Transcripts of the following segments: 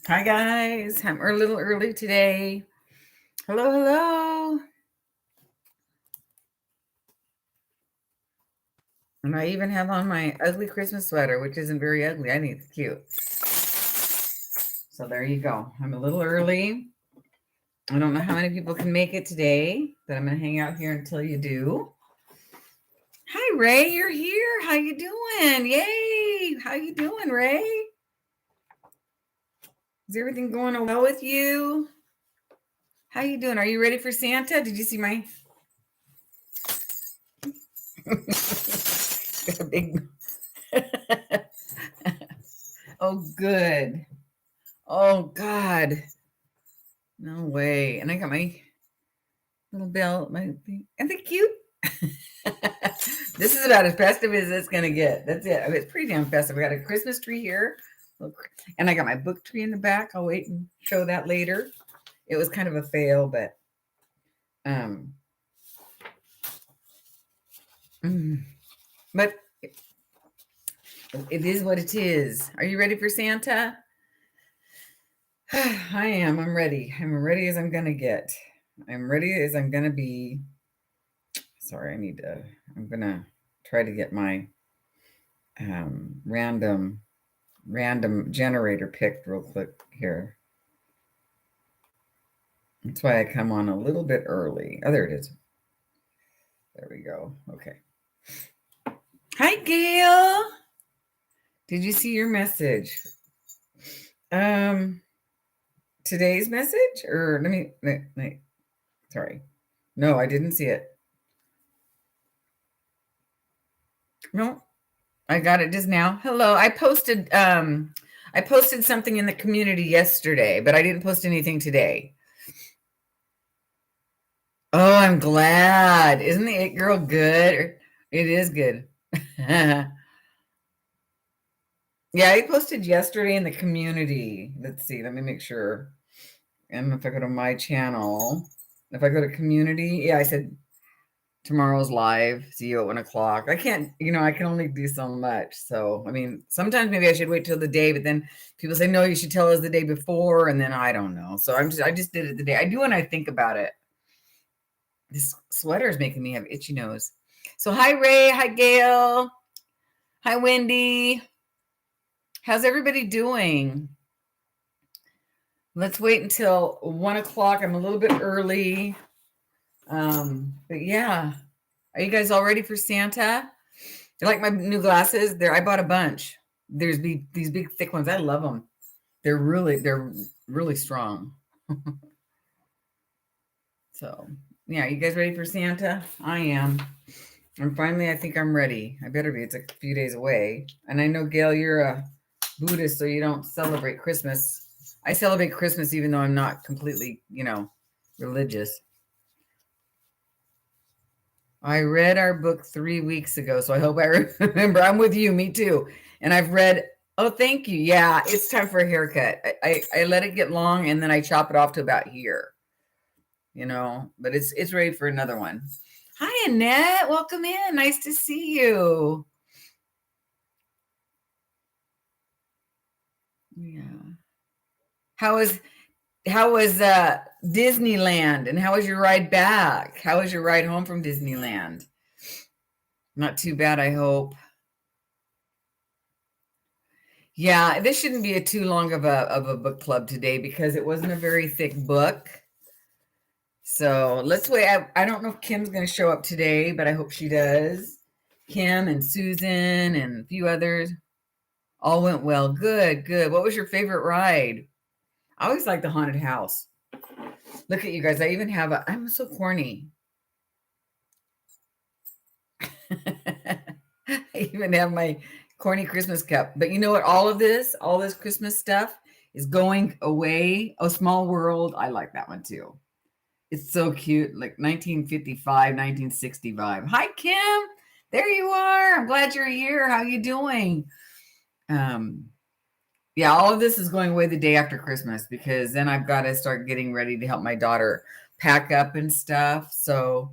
Hi guys, I'm a little early today. Hello, hello. And I even have on my ugly Christmas sweater, which isn't very ugly. I think it's cute. So there you go. I'm a little early. I don't know how many people can make it today, but I'm going to hang out here until you do. Hi Ray, you're here. How you doing? Yay! How you doing, Ray? Is everything going well with you? How you doing? Are you ready for Santa? Did you see my got a big Oh good. Oh God. No way. And I got my little bell, my thing. Aren't they cute? This is about as festive as it's gonna get. That's it. It's pretty damn festive. I got a Christmas tree here. And I got my book tree in the back. I'll wait and show that later. It was kind of a fail, but um but it is what it is. Are you ready for Santa? I am. I'm ready. I'm ready as I'm gonna get. I'm ready as I'm gonna be. Sorry, I'm gonna try to get my random generator picked real quick here. That's why I come on a little bit early. Oh, there it is. There we go. Okay. Hi, Gail. Did you see your message? Today's message, or let me. Sorry, no, I didn't see it. No, I got it just now. Hello, I posted something in the community yesterday, but I didn't post anything today. Oh, I'm glad. Isn't the It Girl good? It is good. Yeah, I posted yesterday in the community. Let's see, let me make sure. And if I go to my channel, if I go to community, yeah, I said tomorrow's live. See you at 1 o'clock. I can't, I can only do so much. So, I mean, sometimes maybe I should wait till the day, but then people say, no, you should tell us the day before. And then I don't know. So I just did it the day. I do when I think about it. This sweater is making me have itchy nose. So hi, Ray. Hi, Gail. Hi, Wendy. How's everybody doing? Let's wait until 1 o'clock. I'm a little bit early. But yeah. Are you guys all ready for Santa? You like my new glasses? I bought a bunch. There's these big thick ones. I love them. They're really strong. So yeah, you guys ready for Santa? I am. And finally, I think I'm ready. I better be. It's a few days away. And I know, Gail, you're a Buddhist, so you don't celebrate Christmas. I celebrate Christmas even though I'm not completely, religious. I read our book 3 weeks ago, so I hope I remember. I'm with you. Me too. And I've read. Oh, thank you. Yeah, it's time for a haircut. I let it get long, and then I chop it off to about here. But it's ready for another one. Hi, Annette. Welcome in. Nice to see you. Yeah. How was Disneyland, and how was your ride back? How was your ride home from Disneyland? Not too bad, I hope. Yeah, this shouldn't be too long of a book club today because it wasn't a very thick book. So let's wait. I don't know if Kim's going to show up today, but I hope she does. Kim and Susan and a few others all went well. Good, good. What was your favorite ride? I always like the haunted house. Look at you guys. I even have I'm so corny. I even have my corny Christmas cup. But you know what? All this Christmas stuff is going away. Oh, Small World. I like that one too. It's so cute. Like 1955, 1965. Hi, Kim. There you are. I'm glad you're here. How you doing? Yeah, all of this is going away the day after Christmas because then I've got to start getting ready to help my daughter pack up and stuff. So,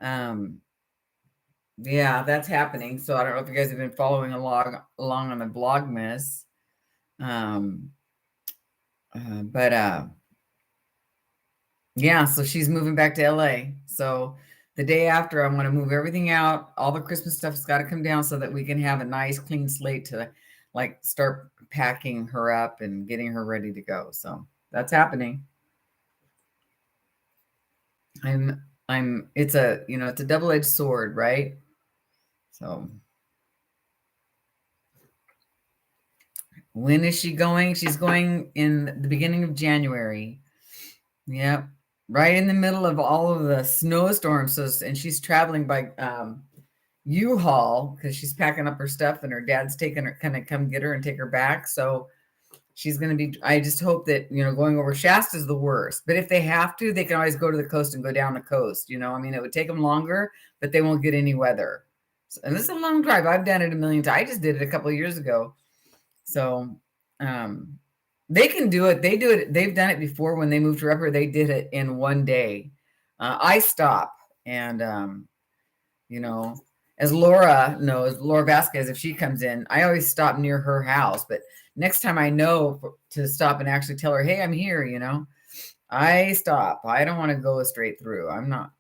yeah, that's happening. So I don't know if you guys have been following along on the Vlogmas. But yeah, so she's moving back to LA. So the day after, I want to move everything out. All the Christmas stuff's got to come down so that we can have a nice clean slate to like start packing her up and getting her ready to go. So that's happening. It's a, it's a double-edged sword, right? So when is she going? She's going in the beginning of January. Yep. Right in the middle of all of the snowstorms. So, and she's traveling by U-Haul because she's packing up her stuff and her dad's taking her, kind of come get her and take her back. So she's going to be, I just hope that, going over Shasta is the worst. But if they have to, they can always go to the coast and go down the coast. I mean, it would take them longer, but they won't get any weather. So, and this is a long drive. I've done it a million times. I just did it a couple of years ago. So they can do it. They do it. They've done it before when they moved her up here. They did it in one day. I stop and, as Laura knows, Laura Vasquez, if she comes in, I always stop near her house. But next time I know to stop and actually tell her, hey, I'm here, I stop. I don't want to go straight through.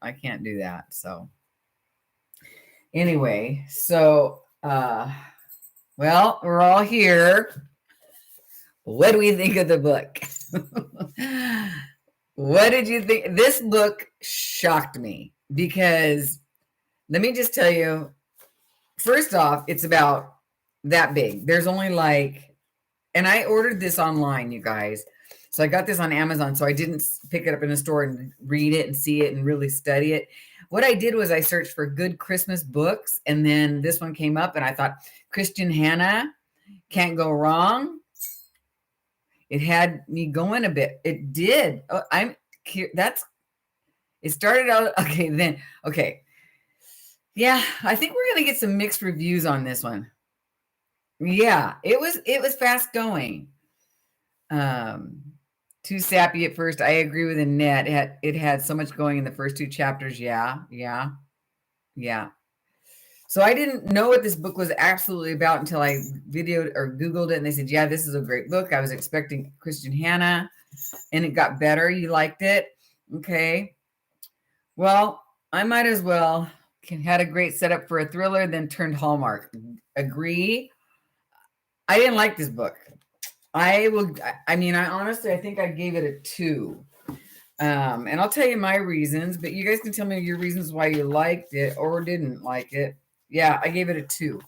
I can't do that. So anyway, so, well, we're all here. What do we think of the book? What did you think? This book shocked me because let me just tell you, first off, it's about that big. There's only and I ordered this online, you guys. So I got this on Amazon. So I didn't pick it up in a store and read it and see it and really study it. What I did was I searched for good Christmas books. And then this one came up and I thought, Kristin Hannah, can't go wrong. It had me going a bit. It did. Oh, it started out. Okay. Yeah, I think we're going to get some mixed reviews on this one. Yeah, it was fast going. Too sappy at first. I agree with Annette. It had so much going in the first two chapters. Yeah. So I didn't know what this book was absolutely about until I videoed or Googled it, and they said, yeah, this is a great book. I was expecting Kristin Hannah, and it got better. You liked it? Okay. Well, I might as well. Had a great setup for a thriller, then turned Hallmark. Agree. I didn't like this book. I honestly, I think I gave it a 2. And I'll tell you my reasons, but you guys can tell me your reasons why you liked it or didn't like it. Yeah, I gave it a 2.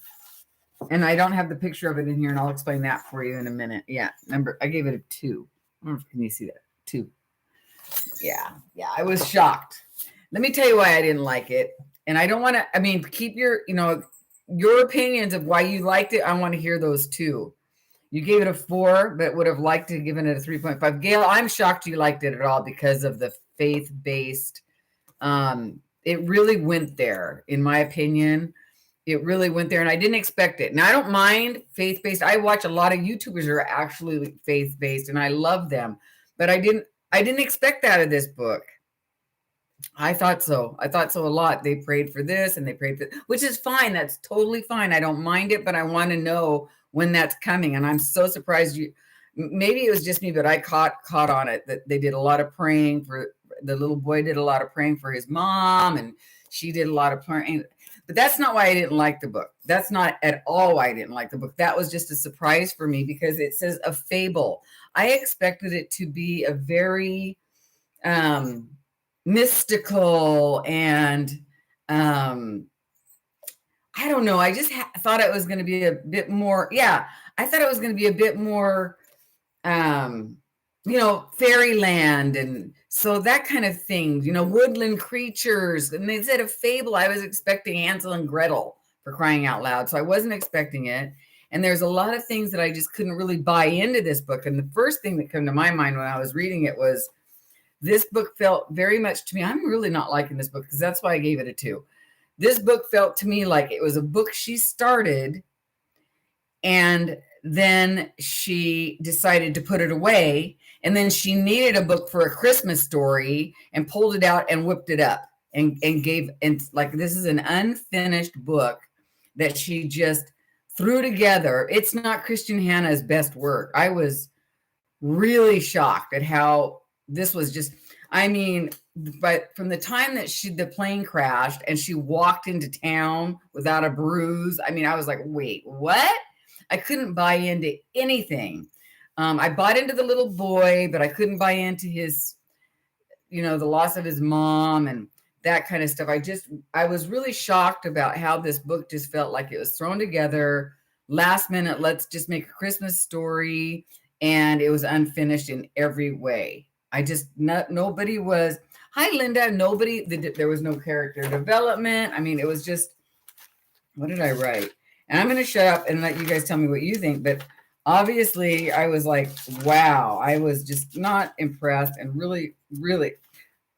And I don't have the picture of it in here, and I'll explain that for you in a minute. Yeah, I gave it a 2. Can you see that? 2. Yeah, I was shocked. Let me tell you why I didn't like it. And I don't want to, keep your opinions of why you liked it. I want to hear those too. You gave it a 4, but would have liked to give it a 3.5. Gail, I'm shocked you liked it at all because of the faith-based. It really went there, in my opinion. It really went there, and I didn't expect it. Now, I don't mind faith-based. I watch a lot of YouTubers who are actually faith-based, and I love them. But I didn't expect that of this book. I thought so a lot. They prayed for this and they prayed for, which is fine. That's totally fine. I don't mind it, but I want to know when that's coming. And I'm so surprised maybe it was just me, but I caught on it that they did a lot of praying for the little boy, did a lot of praying for his mom, and she did a lot of praying. But that's not why I didn't like the book. That's not at all why I didn't like the book. That was just a surprise for me because it says a fable. I expected it to be a very, mystical and I don't know. I just thought it was going to be a bit more. Yeah, I thought it was going to be a bit more, fairyland and so that kind of thing. Woodland creatures. And they said a fable. I was expecting Hansel and Gretel, for crying out loud. So I wasn't expecting it. And there's a lot of things that I just couldn't really buy into this book. And the first thing that came to my mind when I was reading it was, this book felt very much to me. I'm really not liking this book because that's why I gave it a 2. This book felt to me like it was a book she started and then she decided to put it away. And then she needed a book for a Christmas story and pulled it out and whipped it up and this is an unfinished book that she just threw together. It's not Kristin Hannah's best work. I was really shocked at how this was just, I mean, but from the time that the plane crashed and she walked into town without a bruise, I mean, I was like, wait, what? I couldn't buy into anything. I bought into the little boy, but I couldn't buy into his, the loss of his mom and that kind of stuff. I was really shocked about how this book just felt like it was thrown together last minute. Let's just make a Christmas story. And it was unfinished in every way. Nobody was, hi, Linda. There was no character development. I mean, it was just, what did I write? And I'm going to shut up and let you guys tell me what you think. But obviously, I was like, wow, I was just not impressed and really, really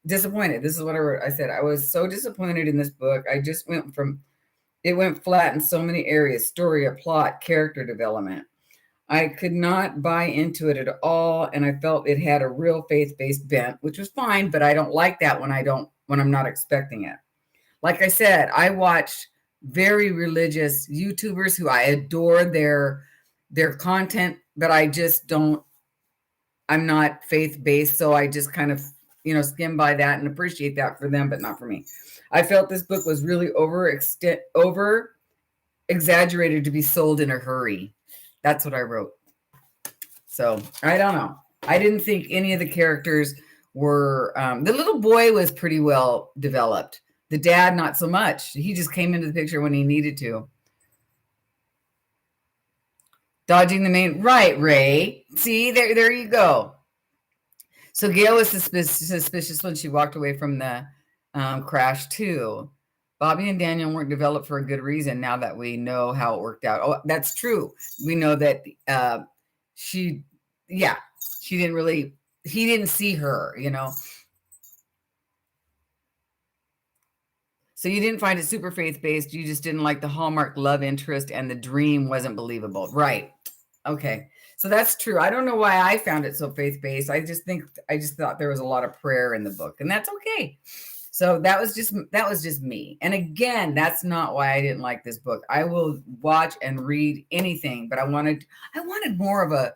disappointed. This is what I wrote. I said, I was so disappointed in this book. It went flat in so many areas: story, a plot, character development. I could not buy into it at all. And I felt it had a real faith-based bent, which was fine, but I don't like that when I'm not expecting it. Like I said, I watched very religious YouTubers who I adore their content, but I'm not faith-based. So I just kind of, skim by that and appreciate that for them, but not for me. I felt this book was really over exaggerated to be sold in a hurry. That's what I wrote. So I don't know. I didn't think any of the characters were, the little boy was pretty well developed. The dad, not so much. He just came into the picture when he needed to. Dodging the main, right, Ray. See, there you go. So Gail was suspicious when she walked away from the crash too. Bobby and Daniel weren't developed for a good reason now that we know how it worked out. Oh, that's true. We know that he didn't see her, So you didn't find it super faith-based. You just didn't like the Hallmark love interest and the dream wasn't believable. Right. Okay. So that's true. I don't know why I found it so faith-based. I just thought there was a lot of prayer in the book, and that's okay. So that was just me. And again, that's not why I didn't like this book. I will watch and read anything, but I wanted more of a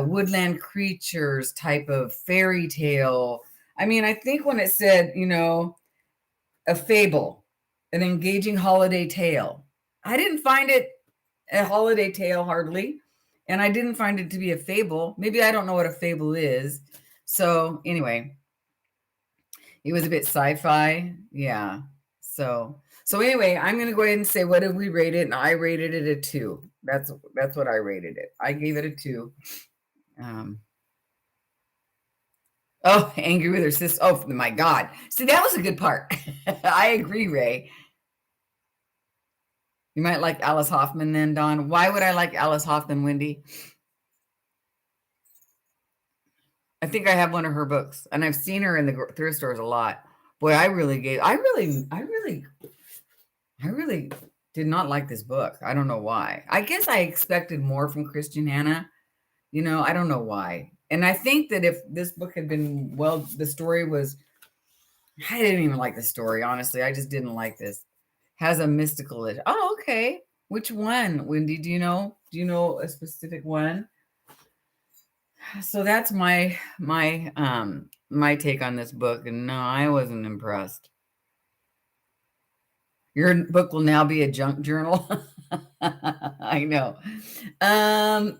woodland creatures type of fairy tale. I mean, I think when it said, a fable, an engaging holiday tale, I didn't find it a holiday tale hardly. And I didn't find it to be a fable. Maybe I don't know what a fable is. So anyway, it was a bit sci-fi. Yeah. So anyway, I'm going to go ahead and say, what did we rate it? And I rated it a 2. That's what I rated it. I gave it a 2. Angry with her sister. Oh my God. See, that was a good part. I agree, Ray. You might like Alice Hoffman then, Dawn. Why would I like Alice Hoffman, Wendy? I think I have one of her books, and I've seen her in the thrift stores a lot. Boy, I really did not like this book. I don't know why. I guess I expected more from Kristin Hannah. I don't know why. And I think that if this book had been, the story was, I didn't even like the story, honestly. I just didn't like this. Has a mystical. Oh, okay. Which one, Wendy? Do you know? Do you know a specific one? So that's my take on this book. And no, I wasn't impressed. Your book will now be a junk journal. I know.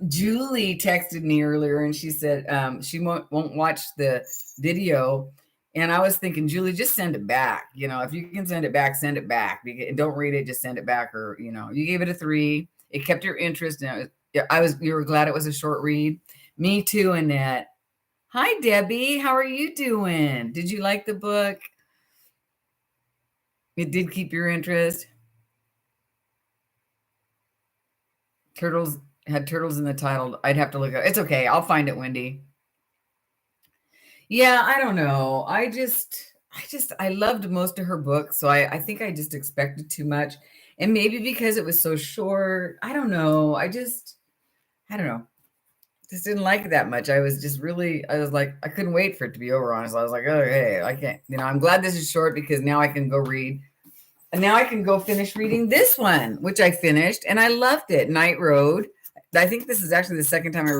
Julie texted me earlier and she said she won't watch the video. And I was thinking, Julie, just send it back. If you can send it back, send it back. Don't read it, just send it back. Or, you gave it a 3. It kept your interest. And you were glad it was a short read. Me too, Annette. Hi, Debbie. How are you doing? Did you like the book? It did keep your interest. Turtles had turtles in the title. I'd have to look at it. It's okay. I'll find it, Wendy. Yeah, I don't know. I loved most of her books. So I think I just expected too much. And maybe because it was so short, I don't know. I don't know. Just didn't like it that much. I was like, I couldn't wait for it to be over, honestly. I was like, oh, hey, I can't, I'm glad this is short because now I can go read. And now I can go finish reading this one, which I finished and I loved it. Night Road. I think this is actually the second time I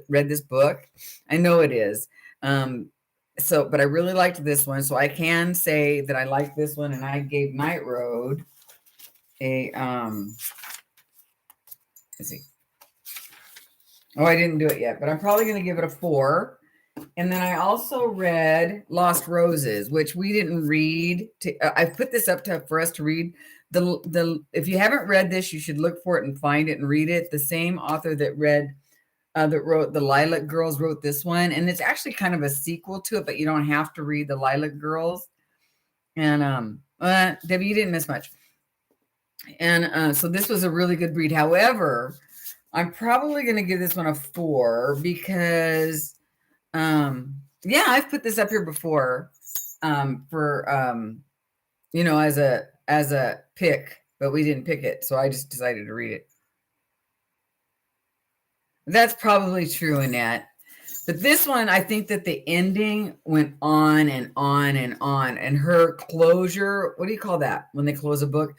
read this book. I know it is. But I really liked this one. So I can say that I like this one, and I gave Night Road a let's see. Oh, I didn't do it yet, but I'm probably going to give it a 4. And then I also read Lost Roses, which we didn't read. I put this up for us to read. If you haven't read this, you should look for it and find it and read it. The same author that wrote The Lilac Girls wrote this one, and it's actually kind of a sequel to it, but you don't have to read The Lilac Girls. And Debbie, you didn't miss much. And so this was a really good read. However, I'm probably going to give this one a 4 because, I've put this up here before for as a pick, but we didn't pick it, so I just decided to read it. That's probably true, Annette. But this one, I think that the ending went on and on and on, and her closure. What do you call that when they close a book?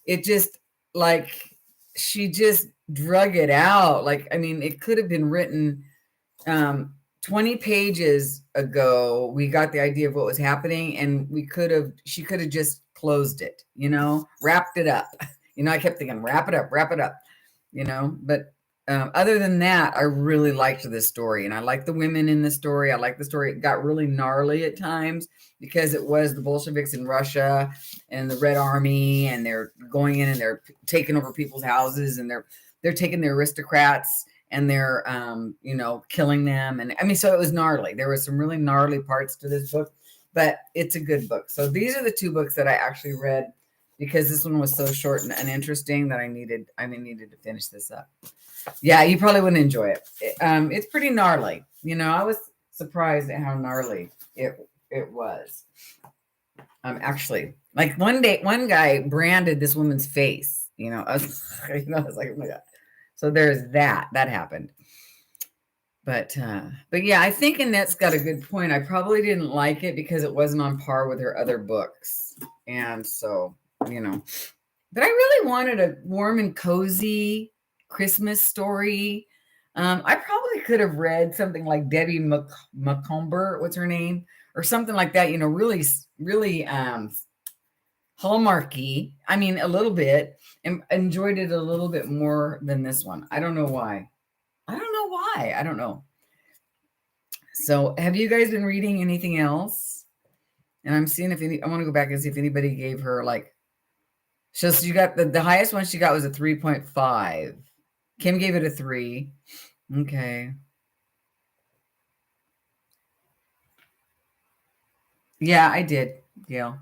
It just she just drug it out. It could have been written 20 pages ago. We got the idea of what was happening, and she could have just closed it, wrapped it up. I kept thinking, wrap it up, but other than that, I really liked this story, and I like the women in the story. I like the story. It got really gnarly at times because it was the Bolsheviks in Russia and the Red Army, and they're going in and they're taking over people's houses, and they're taking the aristocrats and they're killing them. And so it was gnarly. There were some really gnarly parts to this book, but it's a good book. So these are the 2 books that I actually read because this one was so short and interesting that I needed to finish this up. Yeah, you probably wouldn't enjoy it. It's pretty gnarly. I was surprised at how gnarly it was. Actually, one guy branded this woman's face. I was like, oh my God. So there's that happened. But yeah, I think Annette's got a good point. I probably didn't like it because it wasn't on par with her other books, and so but I really wanted a warm and cozy Christmas story. I probably could have read something like Debbie Macomber, what's her name, or something like that. Really, really Hallmarky. A little bit, and enjoyed it a little bit more than this one. I don't know why. I don't know. So, have you guys been reading anything else? And I'm seeing I want to go back and see if anybody gave her so you got the highest one she got was a 3.5. Kim gave it a 3. Okay. Yeah, I did, Gail.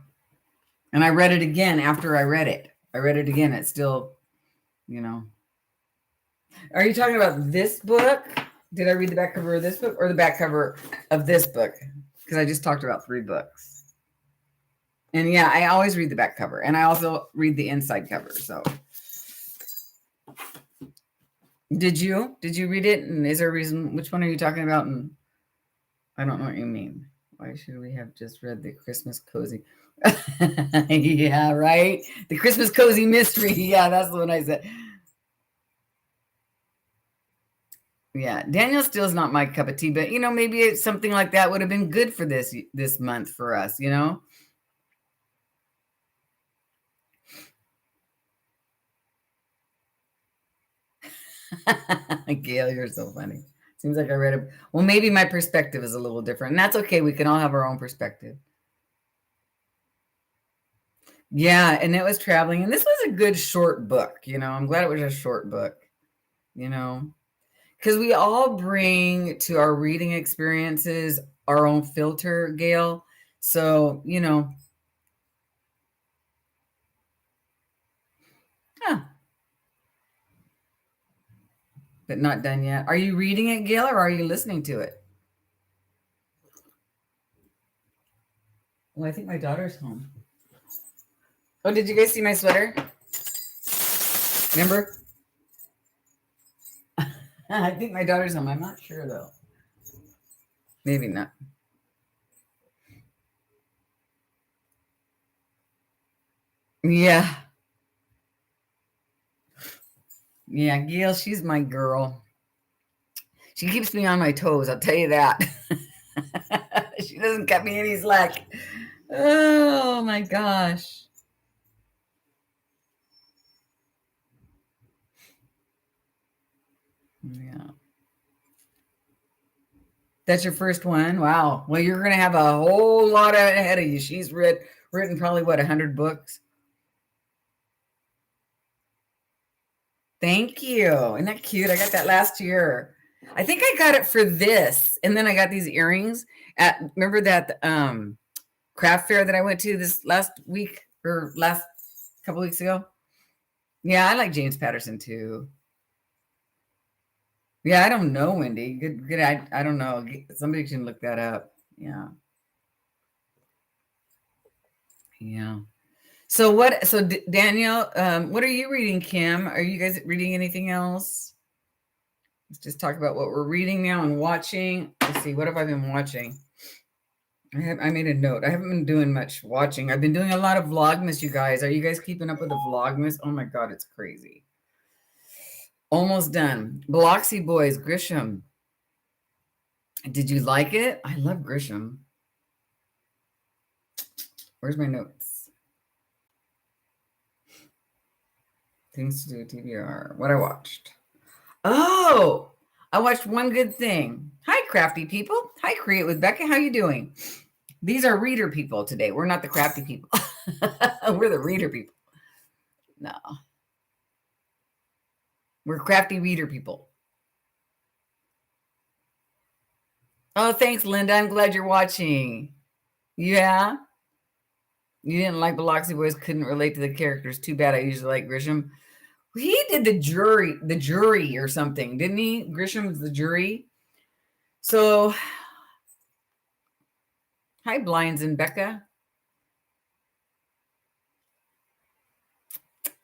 And I read it again after I read it. It's still, Are you talking about this book? Did I read the back cover of this book or the back cover of this book? Because I just talked about 3 books. And yeah, I always read the back cover. And I also read the inside cover. So did you read it? And is there a reason? Which one are you talking about? And I don't know what you mean. Why should we have just read the Christmas cozy? Yeah, right. The Christmas cozy mystery. Yeah, that's the one I said. Yeah, Daniel Steele's not my cup of tea, but maybe it's something like that would have been good for this month for us. Gail, you're so funny. Seems like I read it. Well, maybe my perspective is a little different, and that's okay. We can all have our own perspective. Yeah, and it was traveling, and this was a good short book. I'm glad it was a short book. Because we all bring to our reading experiences our own filter, Gail. So but not done yet. Are you reading it, Gail, or are you listening to it? Well, I think my daughter's home. Oh, did you guys see my sweater? Remember? I think my daughter's home. I'm not sure, though. Maybe not. Yeah. Yeah, Gail, she's my girl. She keeps me on my toes, I'll tell you that. She doesn't cut me any slack. Oh my gosh. Yeah. That's your first one? Wow. Well, you're going to have a whole lot ahead of you. She's written probably, what, 100 books? Thank you. Isn't that cute? I got that last year. I think I got it for this. And then I got these earrings at, remember that craft fair that I went to this last week or last couple weeks ago? Yeah, I like James Patterson too. Yeah, I don't know, Wendy. Good. I don't know. Somebody can look that up. Yeah. Yeah. So what? So Danielle, what are you reading, Kim? Are you guys reading anything else? Let's just talk about what we're reading now and watching. Let's see. What have I been watching? I made a note. I haven't been doing much watching. I've been doing a lot of Vlogmas, you guys. Are you guys keeping up with the Vlogmas? Oh my God, it's crazy. Almost done. Biloxi Boys, Grisham. Did you like it? I love Grisham. Where's my notes? Things to do, TBR. What I watched. Oh, I watched One Good Thing. Hi, crafty people. Hi, Create with Becca. How you doing? These are reader people today. We're not the crafty people. We're the reader people. No. We're crafty reader people. Oh, thanks, Linda. I'm glad you're watching. Yeah? You didn't like Biloxi Boys, couldn't relate to the characters. Too bad. I usually like Grisham. He did the jury or something, didn't he? Grisham's the jury. So, hi, Blinds and Becca.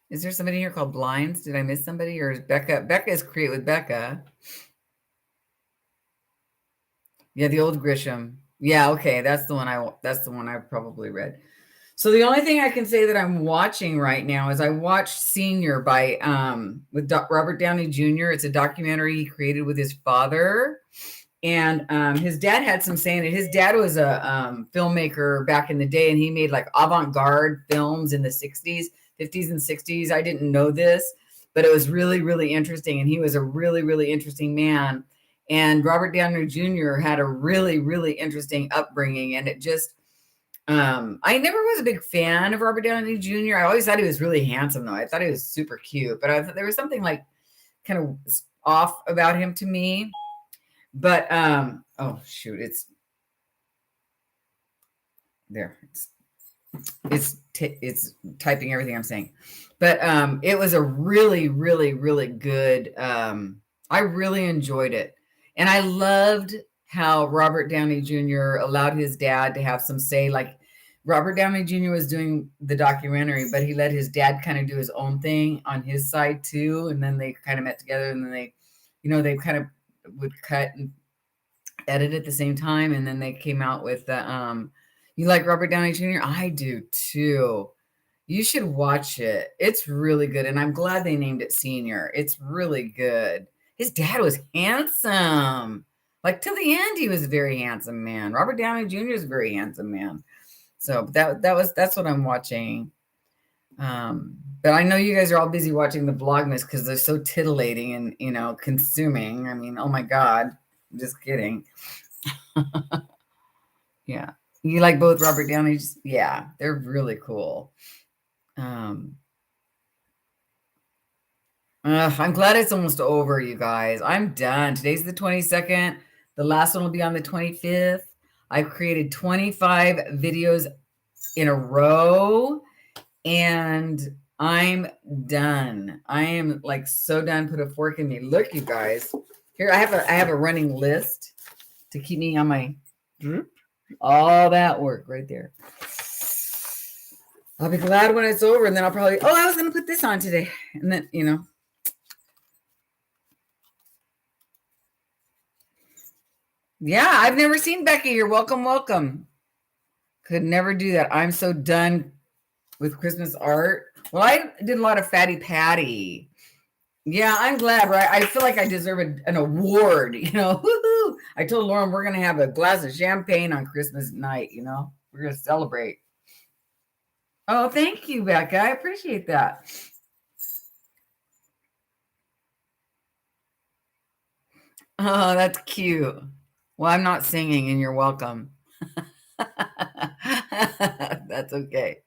Is there somebody here called Blinds? Did I miss somebody? Or is Becca? Becca is Create with Becca. Yeah, the old Grisham. Yeah, okay. That's the one I've probably read. So the only thing I can say that I'm watching right now is I watched Senior by with Robert Downey Jr. It's a documentary he created with his father. And his dad had some saying it. His dad was a filmmaker back in the day, and he made like avant-garde films in the 60s, 50s, and 60s. I didn't know this, but it was really, really interesting. And he was a really, really interesting man. And Robert Downey Jr. had a really, really interesting upbringing. And it just, I never was a big fan of Robert Downey Jr. I always thought he was really handsome, though. I thought he was super cute, but I thought there was something like kind of off about him to me. But oh shoot, it's there. It's typing everything I'm saying. But it was a really, really, really good. I really enjoyed it, and I loved how Robert Downey Jr. allowed his dad to have some say. Like Robert Downey Jr. was doing the documentary, but he let his dad kind of do his own thing on his side too, and then they kind of met together, and then they kind of would cut and edit at the same time, and then they came out with the you like Robert Downey Jr.? I do too. You should watch it. It's really good, and I'm glad they named it Senior. It's really good. His dad was handsome. Like till the end, he was a very handsome man. Robert Downey Jr. is a very handsome man. So that's what I'm watching. But I know you guys are all busy watching the Vlogmas because they're so titillating and consuming. I mean, oh my God. I'm just kidding. Yeah. You like both Robert Downey's? Yeah, they're really cool. I'm glad it's almost over, you guys. I'm done. Today's the 22nd. The last one will be on the 25th. I've created 25 videos in a row, and I'm done. I am like so done. Put a fork in me. Look, you guys. Here, I have a running list to keep me on my all that work right there. I'll be glad when it's over, and then I'll probably, I was going to put this on today. And then, Yeah, I've never seen Becky. You're welcome, welcome. Could never do that. I'm so done with Christmas art. Well, I did a lot of Fatty Patty. Yeah, I'm glad, right? I feel like I deserve an award, you know. Woo-hoo. I told Lauren we're going to have a glass of champagne on Christmas night, you know. We're going to celebrate. Oh, thank you, Becca. I appreciate that. Oh, that's cute. Well, I'm not singing and you're welcome. That's okay.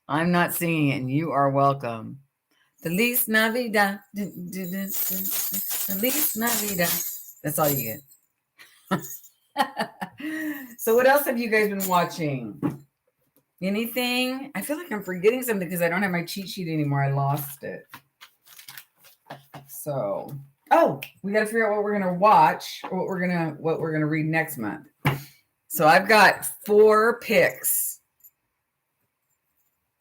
I'm not singing and you are welcome. Feliz Navidad. Feliz Navidad. That's all you get. So what else have you guys been watching? Anything? I feel like I'm forgetting something because I don't have my cheat sheet anymore. I lost it. So, we got to figure out what we're going to watch or what we're going to read next month. So I've got 4 picks.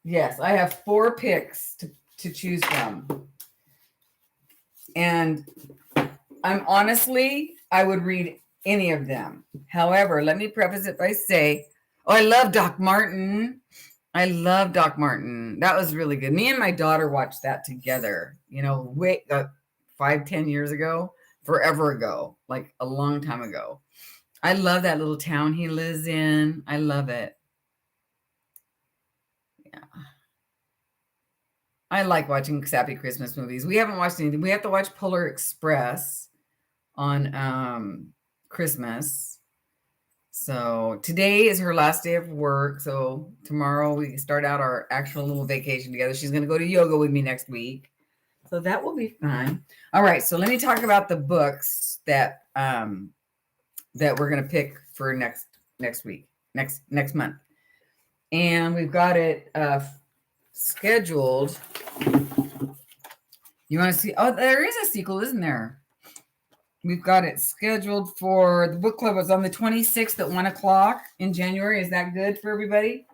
Yes, I have 4 picks to choose from. And I would read any of them. However, let me preface it by saying, I love Doc Martin. I love Doc Martin. That was really good. Me and my daughter watched that together, 5-10 years ago, forever ago, like a long time ago. I love that little town he lives in. I love it. Yeah. I like watching sappy Christmas movies. We haven't watched anything. We have to watch Polar Express on Christmas. So today is her last day of work. So tomorrow we start out our actual little vacation together. She's going to go to yoga with me next week. So that will be fun. All right. So let me talk about the books that we're going to pick for next week, next month. And we've got it scheduled. You want to see? Oh, there is a sequel, isn't there? We've got it scheduled for the book club. It's on the 26th at 1:00 in January. Is that good for everybody?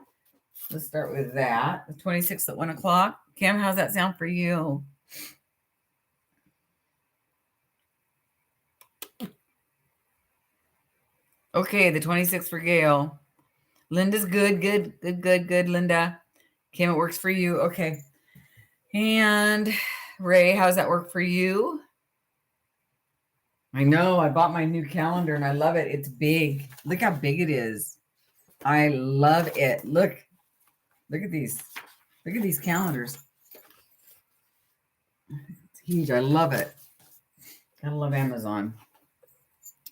Let's start with that. The 26th at 1:00. Kim, how's that sound for you? Okay, the 26th for Gail. Linda's good, Linda. Kim, it works for you. Okay. And Ray, how's that work for you? I know. I bought my new calendar and I love it. It's big. Look how big it is. I love it. Look at these. Look at these calendars. It's huge. I love it. Gotta love Amazon.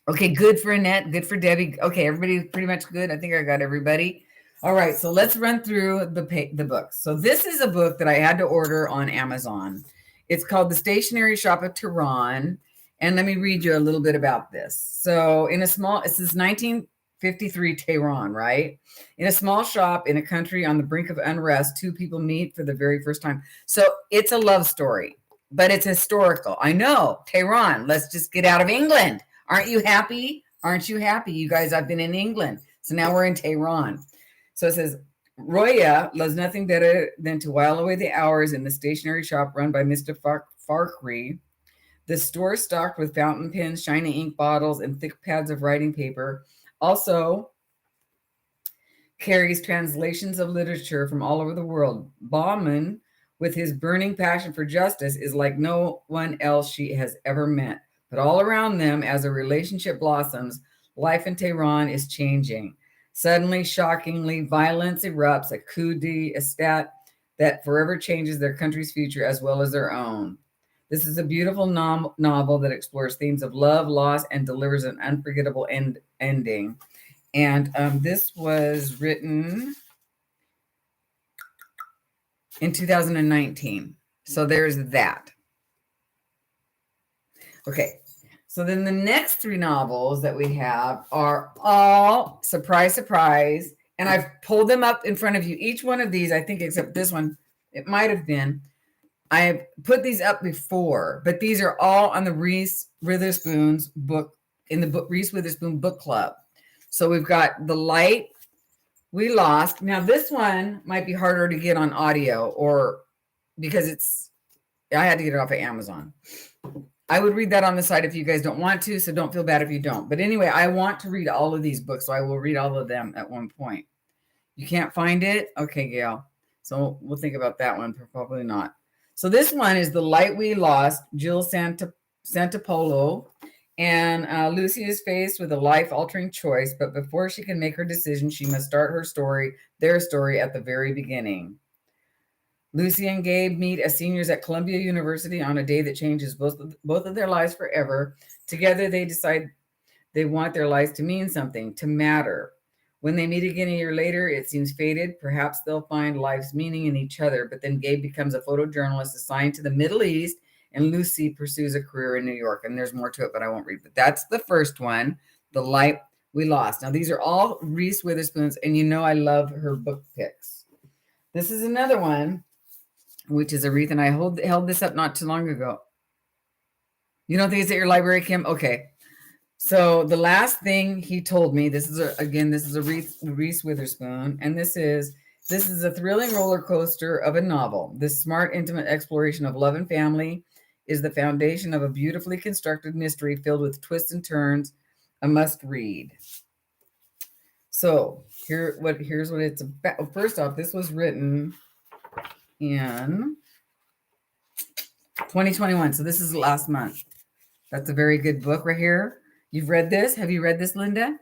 Okay, good for Annette. Good for Debbie. Okay, everybody's pretty much good. I think I got everybody. All right, so let's run through the books. So this is a book that I had to order on Amazon. It's called The Stationery Shop of Tehran. And let me read you a little bit about this. So this is 1953 Tehran, right? In a small shop in a country on the brink of unrest, 2 people meet for the very first time. So it's a love story, but it's historical. I know, Tehran, let's just get out of England. Aren't you happy? Aren't you happy? You guys, I've been in England. So now we're in Tehran. So it says, Roya loves nothing better than to while away the hours in the stationery shop run by Mr. Farkri. The store stocked with fountain pens, shiny ink bottles, and thick pads of writing paper. Also carries translations of literature from all over the world. Bauman, with his burning passion for justice, is like no one else she has ever met. But all around them, as a relationship blossoms, life in Tehran is changing. Suddenly, shockingly, violence erupts, a coup d'etat that forever changes their country's future as well as their own. This is a beautiful novel that explores themes of love, loss, and delivers an unforgettable ending. And this was written in 2019. So there's that. Okay. So then the next 3 novels that we have are all surprise, surprise. And I've pulled them up in front of you. Each one of these, I think, except this one, it might have been. I've put these up before, but these are all on the Reese Witherspoon's book, in the book Reese Witherspoon Book Club. So we've got The Light We Lost. Now this one might be harder to get on audio, or because I had to get it off of Amazon. I would read that on the side if you guys don't want to, so don't feel bad if you don't. But anyway, I want to read all of these books, so I will read all of them at one point. You can't find it? Okay, Gail. So we'll think about that one, probably not. So this one is The Light We Lost, Jill Santopolo. And Lucy is faced with a life-altering choice, but before she can make her decision, she must start their story at the very beginning. Lucy and Gabe meet as seniors at Columbia University on a day that changes both of their lives forever. Together, they decide they want their lives to mean something, to matter. When they meet again a year later, it seems fated. Perhaps they'll find life's meaning in each other, but then Gabe becomes a photojournalist assigned to the Middle East, and Lucy pursues a career in New York. And there's more to it, but I won't read. But that's the first one, The Light We Lost. Now, these are all Reese Witherspoon's, and you know I love her book picks. This is another one, which is Aretha, and I held this up not too long ago. You don't think it's at your library, Kim? Okay. So the last thing he told me, this is a Reese Witherspoon, and this is a thrilling roller coaster of a novel. This smart, intimate exploration of love and family is the foundation of a beautifully constructed mystery filled with twists and turns. A must read. So here's what it's about. First off, this was written in 2021. So this is last month. That's a very good book right here. You've read this? Have you read this, Linda?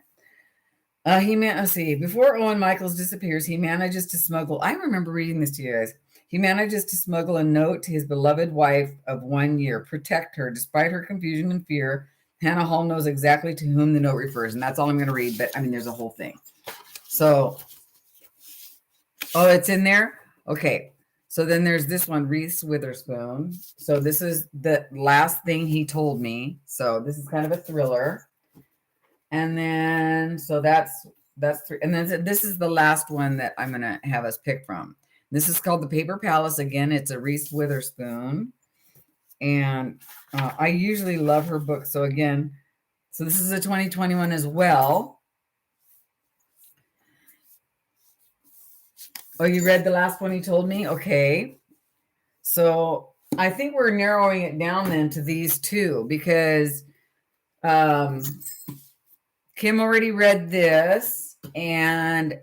Let's see. Before Owen Michaels disappears, he manages to smuggle. I remember reading this to you guys. He manages to smuggle a note to his beloved wife of 1 year. Protect her. Despite her confusion and fear, Hannah Hall knows exactly to whom the note refers. And that's all I'm going to read. But I mean, there's a whole thing. So, it's in there? Okay. So then there's this one, Reese Witherspoon. So this is the last thing he told me. So this is kind of a thriller. And then, so that's three. And then this is the last one that I'm going to have us pick from. This is called The Paper Palace. Again, it's a Reese Witherspoon. And I usually love her books. So again, so this is a 2021 as well. Oh, you read the last one he told me? Okay. So I think we're narrowing it down then to these two because Kim already read this and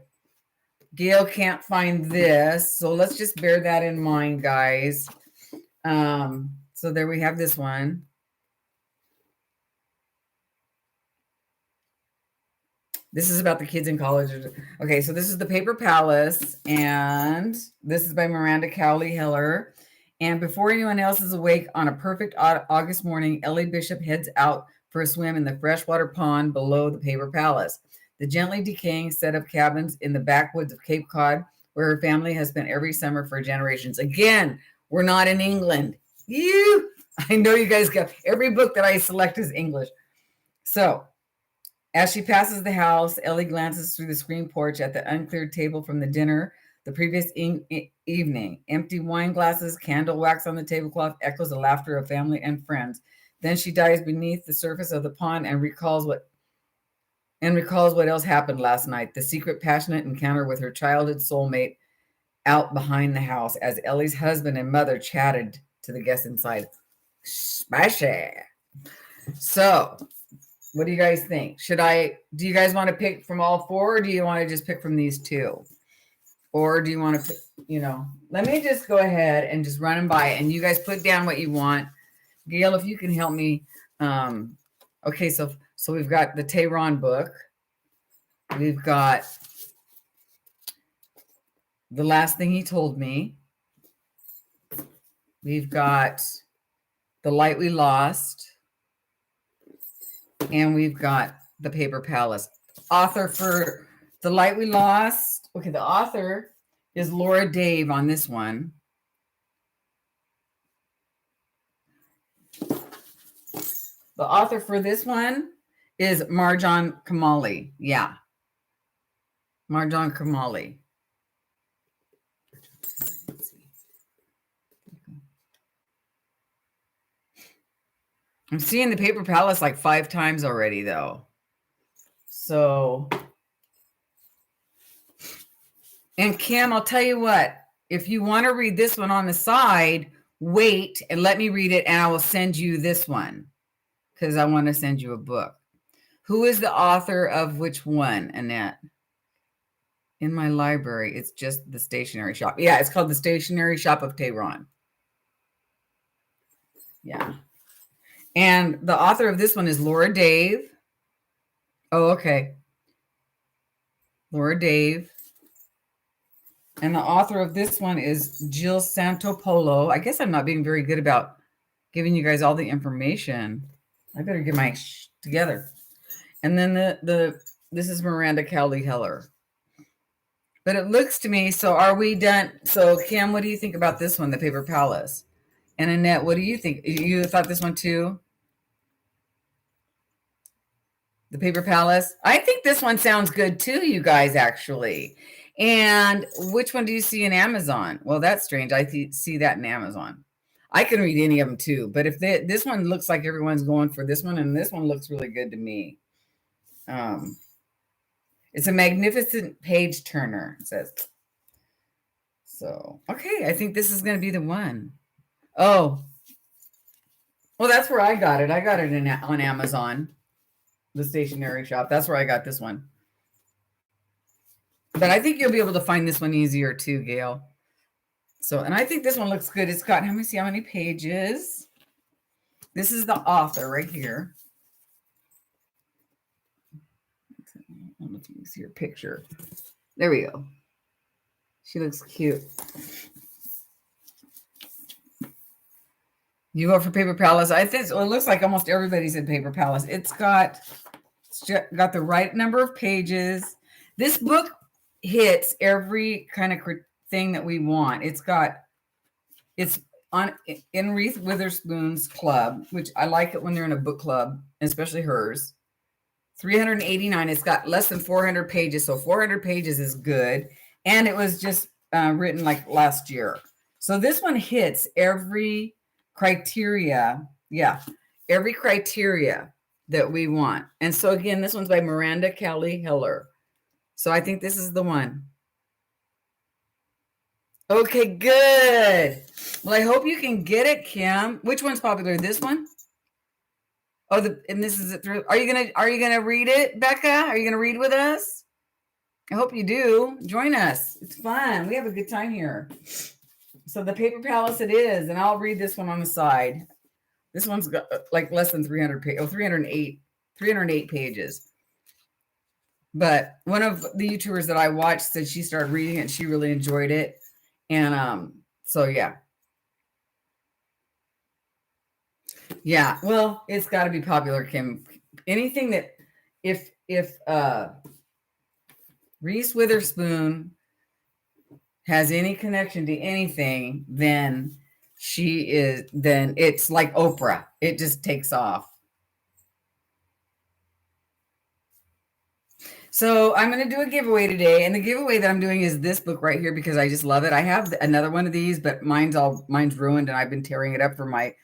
Gail can't find this. So let's just bear that in mind, guys. So there we have this one. This is about the kids in college. Okay, so this is The Paper Palace, and this is by Miranda Cowley Heller. And before anyone else is awake on a perfect August morning, Ellie Bishop heads out for a swim in the freshwater pond below the Paper Palace, the gently decaying set of cabins in the backwoods of Cape Cod, where her family has spent every summer for generations. Again, we're not in England. I know you guys got every book that I select is English. So, as she passes the house, Ellie glances through the screen porch at the uncleared table from the dinner the previous evening. Empty wine glasses, candle wax on the tablecloth echoes the laughter of family and friends. Then she dives beneath the surface of the pond and recalls what else happened last night. The secret, passionate encounter with her childhood soulmate out behind the house as Ellie's husband and mother chatted to the guests inside. Smashy. So, what do you guys think? Do you guys want to pick from all four, or do you want to just pick from these two? Or do you want to, let me just go ahead and just run them by, and you guys put down what you want. Gail, if you can help me. Okay, so we've got the Tehran book. We've got The Last Thing He Told Me. We've got The Light We Lost. And we've got The Paper Palace. Author for The Light We Lost. Okay, the author is Laura Dave on this one. The author for this one is Marjan Kamali. Yeah. Marjan Kamali. I'm seeing The Paper Palace like 5 times already, though. So, and Kim, I'll tell you what, if you want to read this one on the side, wait and let me read it, and I will send you this one because I want to send you a book. Who is the author of which one, Annette? In my library, it's just The Stationery Shop. Yeah, it's called The Stationery Shop of Tehran. Yeah. And the author of this one is Laura Dave. Oh, okay. Laura Dave. And the author of this one is Jill Santopolo. I guess I'm not being very good about giving you guys all the information. I better get my together. And then this is Miranda Cowley Heller. But it looks to me, so are we done? So Kim, what do you think about this one, The Paper Palace? And Annette, what do you think? You thought this one too? The Paper Palace? I think this one sounds good too, you guys, actually. And which one do you see in Amazon? Well, that's strange. I see that in Amazon. I can read any of them too, but if this one looks like everyone's going for this one, and this one looks really good to me. It's a magnificent page turner, it says. So, okay, I think this is going to be the one. Oh, well, that's where I got it. I got it on Amazon, the stationery shop. That's where I got this one. But I think you'll be able to find this one easier too, Gail. So, and I think this one looks good. It's got, let me see how many pages. This is the author right here. Let me see her picture. There we go. She looks cute. You vote for Paper Palace? I think it looks like almost everybody's in Paper Palace. It's got the right number of pages. This book hits every kind of thing that we want. It's in Reese Witherspoon's club, which I like it when they're in a book club, especially hers. 389. It's got less than 400 pages, so 400 pages is good. And it was just written like last year. So this one hits every criteria. Yeah, every criteria that we want. And so again, this one's by Miranda Cowley Heller. So I think this is the one. Okay, good. Well, I hope you can get it, Kim. Which one's popular? This one? Oh, and this is it through. Are you gonna read it, Becca? Are you gonna read with us? I hope you do. Join us. It's fun. We have a good time here. So the Paper Palace it is, and I'll read this one on the side. This one's got like less than 300 pages. Oh, 308 pages. But one of the YouTubers that I watched said she started reading it and she really enjoyed it. And so yeah. Yeah, well, it's got to be popular, Kim. Anything that if Reese Witherspoon has any connection to anything, then it's like Oprah. It just takes off. So I'm going to do a giveaway today. And the giveaway that I'm doing is this book right here because I just love it. I have another one of these, but mine's ruined and I've been tearing it up for my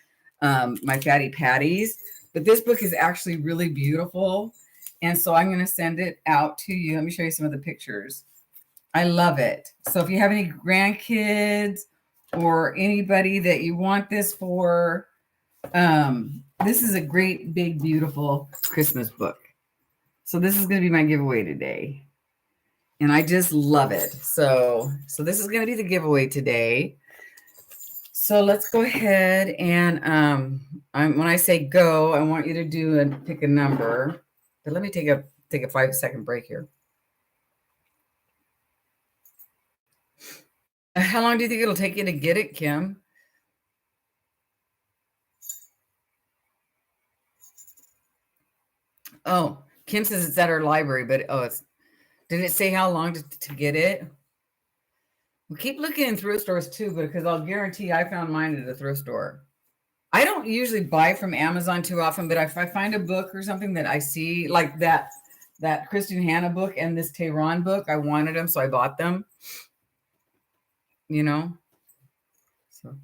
Fatty Patties. But this book is actually really beautiful. And so I'm going to send it out to you. Let me show you some of the pictures. I love it. So if you have any grandkids or anybody that you want this for, this is a great, big, beautiful Christmas book. So this is going to be my giveaway today. And I just love it. So this is going to be the giveaway today. So let's go ahead and when I say go, I want you to do and pick a number. But let me take a 5-second break here. How long do you think it'll take you to get it, Kim? Oh, Kim says it's at her library, but did it say how long to get it? We'll keep looking in thrift stores too, because I'll guarantee I found mine at a thrift store. I don't usually buy from Amazon too often, but if I find a book or something that I see, like that Kristin Hannah book and this Tehran book, I wanted them, so I bought them. You know? So.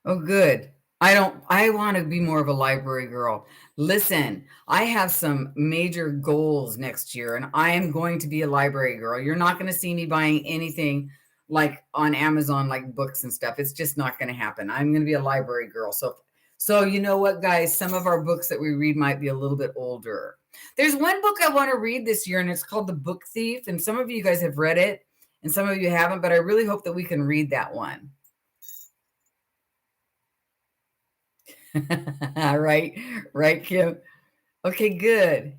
Oh, good. I want to be more of a library girl. Listen, I have some major goals next year and I am going to be a library girl. You're not going to see me buying anything like on Amazon, like books and stuff. It's just not going to happen. I'm going to be a library girl. So you know what, guys, some of our books that we read might be a little bit older. There's one book I want to read this year and it's called The Book Thief. And some of you guys have read it and some of you haven't, but I really hope that we can read that one. Right, Kim. Okay, good.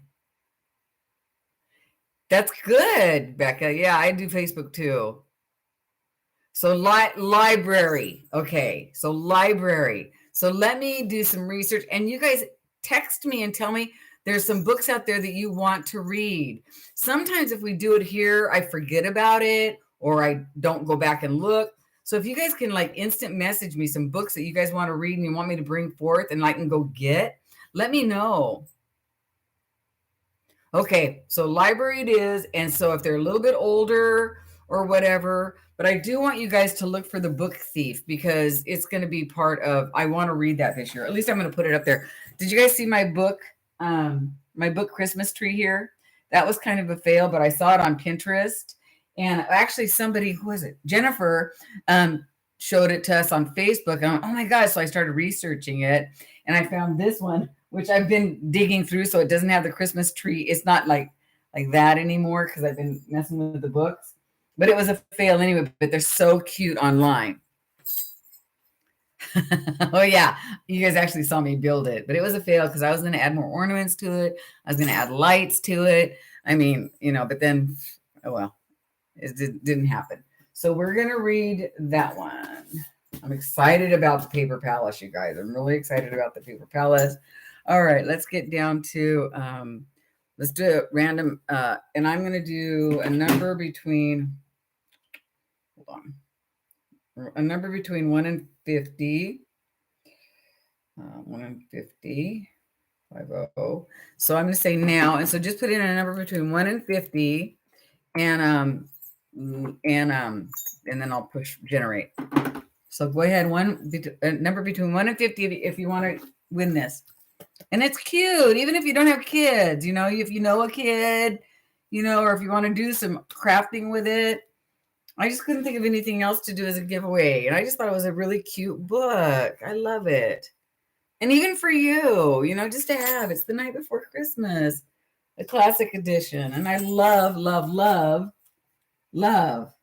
That's good, Becca. Yeah, I do Facebook too. So library. Okay. So library. So let me do some research and you guys text me and tell me there's some books out there that you want to read. Sometimes if we do it here, I forget about it or I don't go back and look. So if you guys can like instant message me some books that you guys want to read and you want me to bring forth and I can go get, let me know. Okay, so library it is. And so if they're a little bit older or whatever, but I do want you guys to look for the book thief because it's going to be part of, I want to read that this year. At least I'm going to put it up there. Did you guys see my book Christmas tree here? That was kind of a fail, but I saw it on Pinterest. And actually somebody, who was it? Jennifer, showed it to us on Facebook. And oh my God. So I started researching it and I found this one which I've been digging through so it doesn't have the Christmas tree. It's not like that anymore because I've been messing with the books. But it was a fail anyway, but they're so cute online. Oh yeah, you guys actually saw me build it, but it was a fail because I was going to add more ornaments to it. I was going to add lights to it. I mean, but then, oh well, it didn't happen. So we're going to read that one. I'm excited about the Paper Palace, you guys. I'm really excited about the Paper Palace. All right, let's get down to, let's do a random, and I'm going to do a number between, hold on, a number between 1 and 50. 1 and 50, 50. So I'm going to say now, and so just put in a number between 1 and 50, and then I'll push generate. So go ahead, a number between 1 and 50 if you want to win this. And it's cute, even if you don't have kids, if you know a kid, or if you want to do some crafting with it. I just couldn't think of anything else to do as a giveaway. And I just thought it was a really cute book. I love it. And even for you, just to have, it's the night before Christmas, a classic edition. And I love, love, love, love.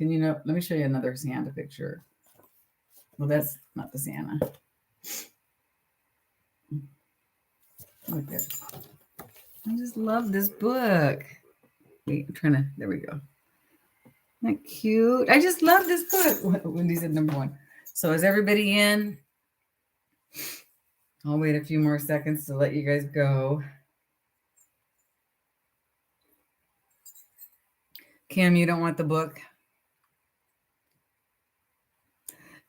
Let me show you another Santa picture. Well, that's not the Santa. Look at it. I just love this book. Wait, I'm trying to, there we go. Isn't that cute? I just love this book. Wendy's at number 1. So is everybody in? I'll wait a few more seconds to let you guys go. Kim, you don't want the book?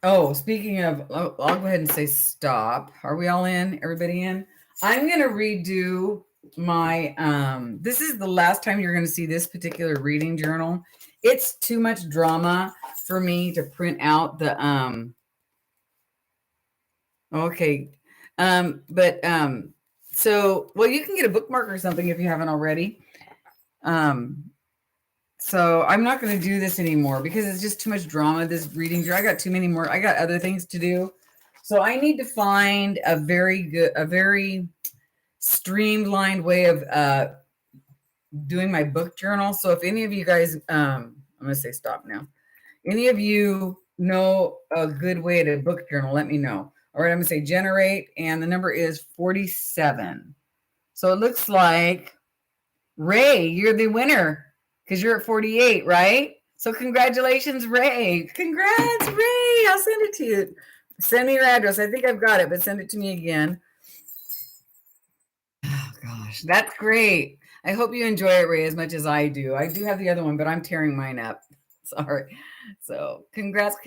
Oh, speaking of, I'll go ahead and say stop. Are we all in? Everybody in? I'm going to redo my, this is the last time you're going to see this particular reading journal. It's too much drama for me to print out the, okay. So, well, you can get a bookmark or something if you haven't already. So I'm not going to do this anymore because it's just too much drama. This reading, I got too many more. I got other things to do. So I need to find a very streamlined way of doing my book journal. So if any of you guys, I'm going to say stop now. Any of you know a good way to book journal, let me know. All right, I'm going to say generate, and the number is 47. So it looks like, Ray, you're the winner because you're at 48, right? So congratulations, Ray. Congrats, Ray. I'll send it to you. Send me your address. I think I've got it, but send it to me again. Oh, gosh, that's great. I hope you enjoy it, Ray, as much as I do. I do have the other one, but I'm tearing mine up. Sorry. So congrats.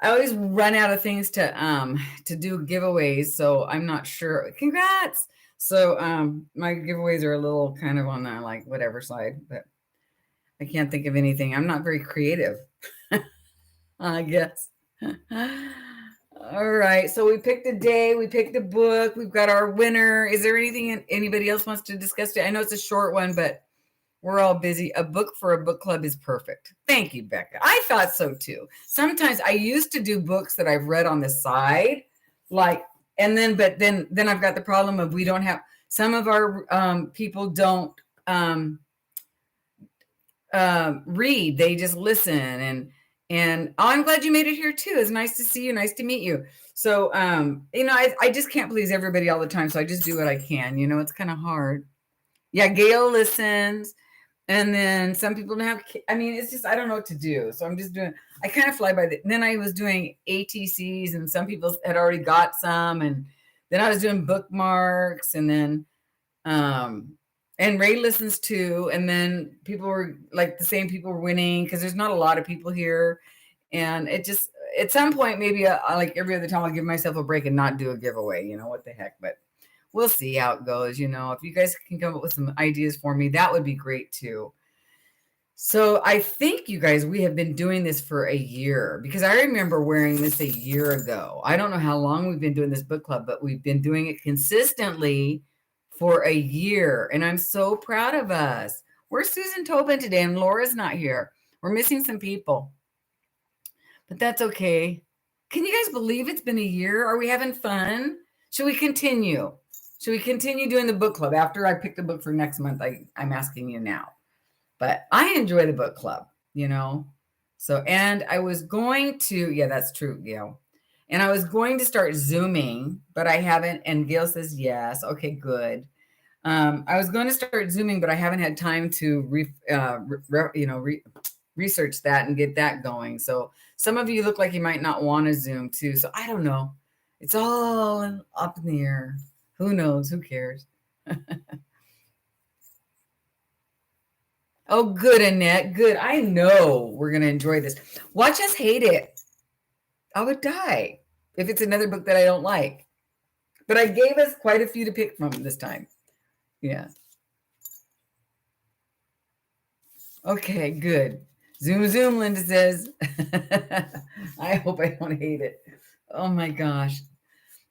I always run out of things to do giveaways, so I'm not sure. Congrats. So my giveaways are a little kind of on the like whatever side, but I can't think of anything. I'm not very creative, I guess. All right. So we picked a day, we picked a book, we've got our winner. Is there anything anybody else wants to discuss today? I know it's a short one, but we're all busy. A book for a book club is perfect. Thank you, Becca. I thought so too. Sometimes I used to do books that I've read on the side, but then I've got the problem of we don't have, some of our people don't read. They just listen. And oh, I'm glad you made it here too. It's nice to see you. Nice to meet you. So, I just can't please everybody all the time. So I just do what I can. It's kind of hard. Yeah, Gail listens. And then some people don't have, it's just, I don't know what to do. So I'm just I kind of fly by then I was doing ATCs and some people had already got some. And then I was doing bookmarks and then, and Ray listens too. And then people were like the same people were winning because there's not a lot of people here. And it just, at some point, maybe like every other time I'll give myself a break and not do a giveaway, what the heck, but we'll see how it goes. If you guys can come up with some ideas for me, that would be great too. So I think you guys, we have been doing this for a year because I remember wearing this a year ago. I don't know how long we've been doing this book club, but we've been doing it consistently for a year. And I'm so proud of us. Where's Susan Tobin today? And Laura's not here. We're missing some people, but that's okay. Can you guys believe it's been a year? Are we having fun? Should we continue? Should we continue doing the book club after I pick the book for next month? I'm asking you now. But I enjoy the book club, So, and I was going to, yeah, that's true, Gail. And I was going to start Zooming, but I haven't. And Gail says, yes. Okay, good. I was going to start Zooming, but I haven't had time to, research that and get that going. So some of you look like you might not want to Zoom too. So I don't know. It's all up in the air. Who knows? Who cares? Oh, good, Annette. Good. I know we're going to enjoy this. Watch us hate it. I would die if it's another book that I don't like. But I gave us quite a few to pick from this time. Yeah. Okay, good. Zoom, zoom, Linda says. I hope I don't hate it. Oh, my gosh.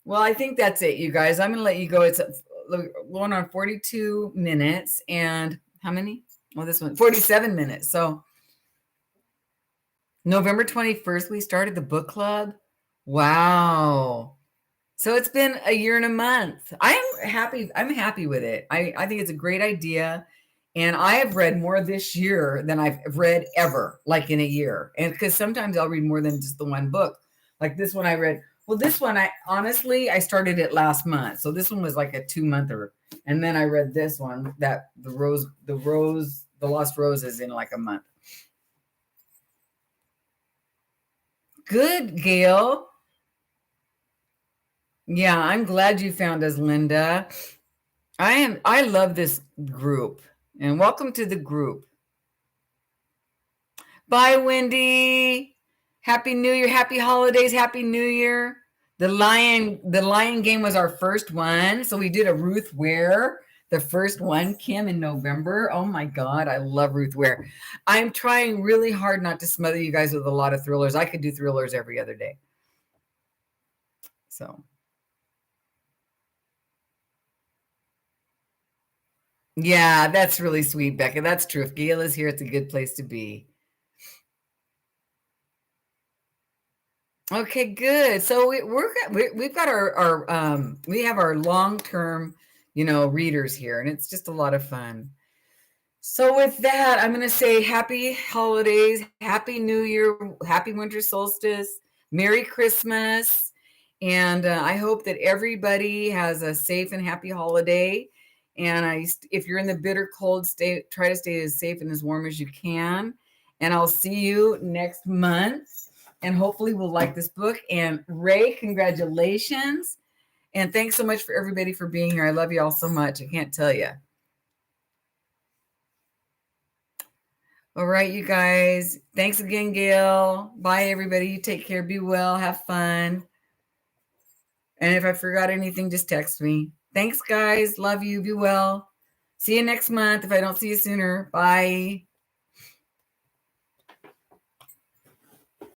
Well, I think that's it, you guys. I'm going to let you go. It's going on 42 minutes. And how many? Well, this one, 47 minutes. So November 21st, we started the book club. Wow. So it's been a year and a month. I'm happy with it. I think it's a great idea. And I have read more this year than I've read ever, like in a year. And because sometimes I'll read more than just the one book. Like this one I read. Well, this one, I started it last month. So this one was like a 2-monther. And then I read this one, that the Lost Roses in like a month. Good, Gail. Yeah, I'm glad you found us, Linda. I love this group. And welcome to the group. Bye, Wendy. Happy New Year. Happy holidays. Happy New Year. The Lion Game was our first one. So we did a Ruth Ware, the first one, Kim, in November. Oh my God, I love Ruth Ware. I'm trying really hard not to smother you guys with a lot of thrillers. I could do thrillers every other day. So. Yeah, that's really sweet, Becca. That's true. If Gail is here, it's a good place to be. Okay, good. So we've got our we have our long-term, readers here, and it's just a lot of fun. So with that, I'm going to say happy holidays, happy New Year, happy winter solstice, Merry Christmas, and I hope that everybody has a safe and happy holiday. And if you're in the bitter cold, try to stay as safe and as warm as you can. And I'll see you next month. And hopefully we'll like this book. And Ray, congratulations. And thanks so much for everybody for being here. I love you all so much. I can't tell you. All right, you guys. Thanks again, Gail. Bye, everybody. You take care. Be well. Have fun. And if I forgot anything, just text me. Thanks, guys. Love you. Be well. See you next month if I don't see you sooner. Bye.